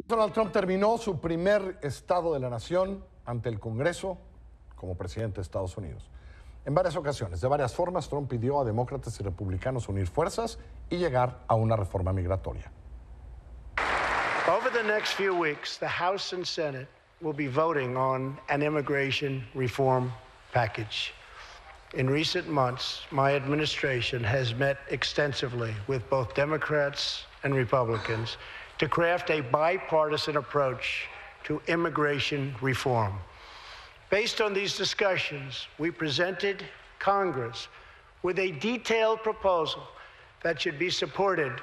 Donald Trump terminó su primer estado de la nación ante el Congreso como presidente de Estados Unidos. En varias ocasiones, de varias formas, Trump pidió a demócratas y republicanos unir fuerzas y llegar a una reforma migratoria. Over the next few weeks, the House and Senate will be voting on an immigration reform package. In recent months, my administration has met extensively with both Democrats and Republicans to craft a bipartisan approach to immigration reform. Based on these discussions, we presented Congress with a detailed proposal that should be supported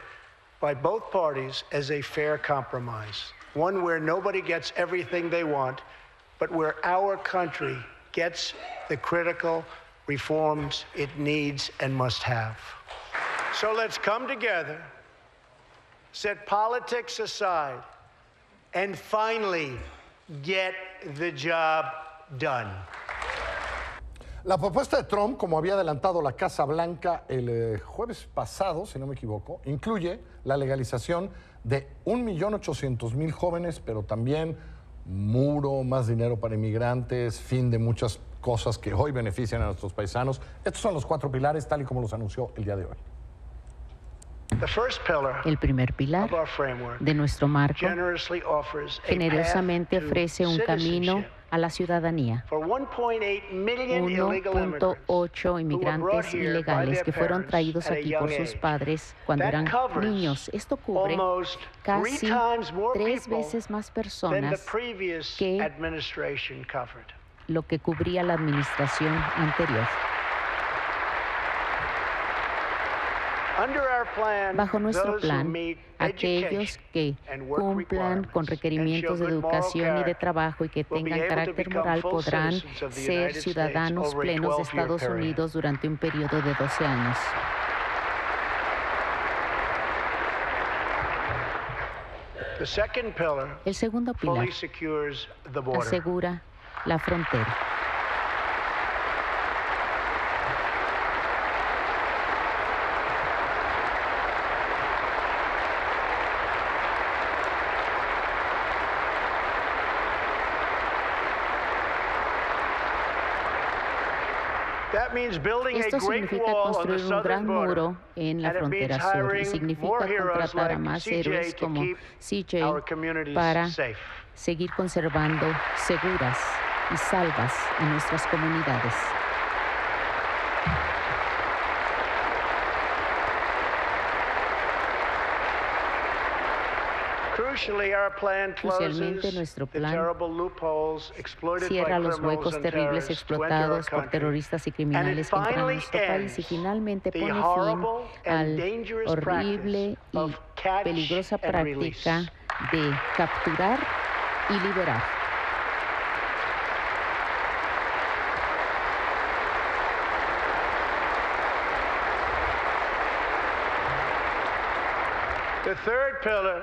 by both parties as a fair compromise, one where nobody gets everything they want, but where our country gets the critical reforms it needs and must have. So let's come together, set politics aside, and finally get the job done. La propuesta de Trump, como había adelantado la Casa Blanca el jueves pasado, si no me equivoco, incluye la legalización de 1.800.000 jóvenes, pero también muro, más dinero para inmigrantes, fin de muchas cosas que hoy benefician a nuestros paisanos. Estos son los 4 pilares, tal y como los anunció el día de hoy. El primer pilar de nuestro marco generosamente ofrece un camino a la ciudadanía. 1.8 inmigrantes ilegales que fueron traídos aquí por sus padres cuando eran niños. Esto cubre casi 3 veces más personas que lo que cubría la administración anterior. Bajo nuestro plan, aquellos que cumplan con requerimientos de educación y de trabajo y que tengan carácter moral podrán ser ciudadanos plenos de Estados Unidos durante un periodo de 12 años. El segundo pilar asegura la frontera. Esto significa construir un gran muro en la frontera sur y significa contratar a más héroes como CJ para seguir conservando seguras y salvas a nuestras comunidades. Crucialmente, nuestro plan cierra los huecos terribles explotados por terroristas y criminales que entran a nuestro país y finalmente pone fin al horrible y peligrosa práctica de capturar y liberar.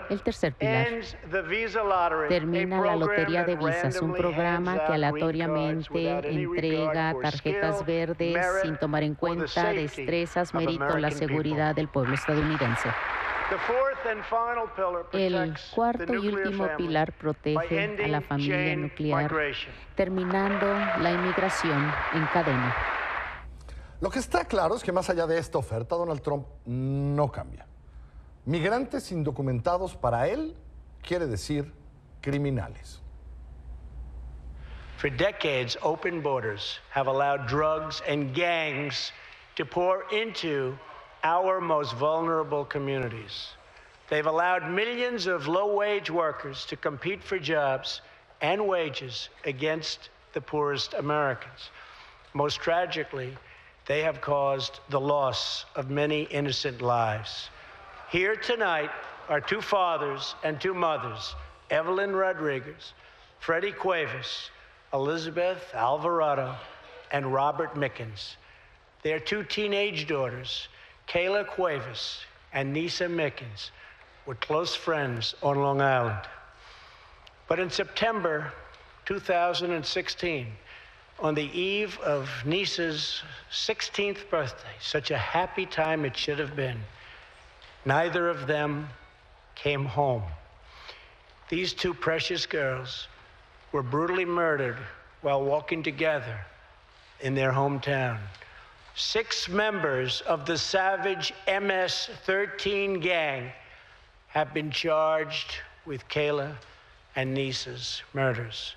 El tercer pilar termina la lotería de visas, un programa que aleatoriamente entrega tarjetas verdes sin tomar en cuenta destrezas, mérito o la seguridad del pueblo estadounidense. El cuarto y último pilar protege a la familia nuclear, terminando la inmigración en cadena. Lo que está claro es que más allá de esta oferta, Donald Trump no cambia. Migrantes indocumentados para él quiere decir criminales. For decades, open borders have allowed drugs and gangs to pour into our most vulnerable communities. They've allowed millions of low-wage workers to compete for jobs and wages against the poorest Americans. Most tragically, they have caused the loss of many innocent lives. Here tonight are 2 fathers and 2 mothers, Evelyn Rodriguez, Freddie Cuevas, Elizabeth Alvarado, and Robert Mickens. Their 2 teenage daughters, Kayla Cuevas and Nisa Mickens, were close friends on Long Island. But in September 2016, on the eve of Nisa's 16th birthday, such a happy time it should have been, neither of them came home. These two precious girls were brutally murdered while walking together in their hometown. 6 members of the savage MS-13 gang have been charged with Kayla and Nisa's murders.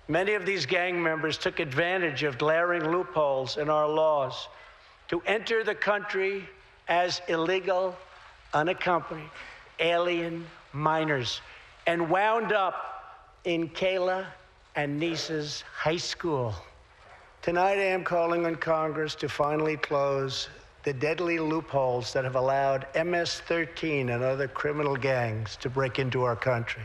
Many of these gang members took advantage of glaring loopholes in our laws to enter the country as illegal, unaccompanied alien minors and wound up in Kayla and Nisa's high school. Tonight I am calling on Congress to finally close the deadly loopholes that have allowed MS-13 and other criminal gangs to break into our country.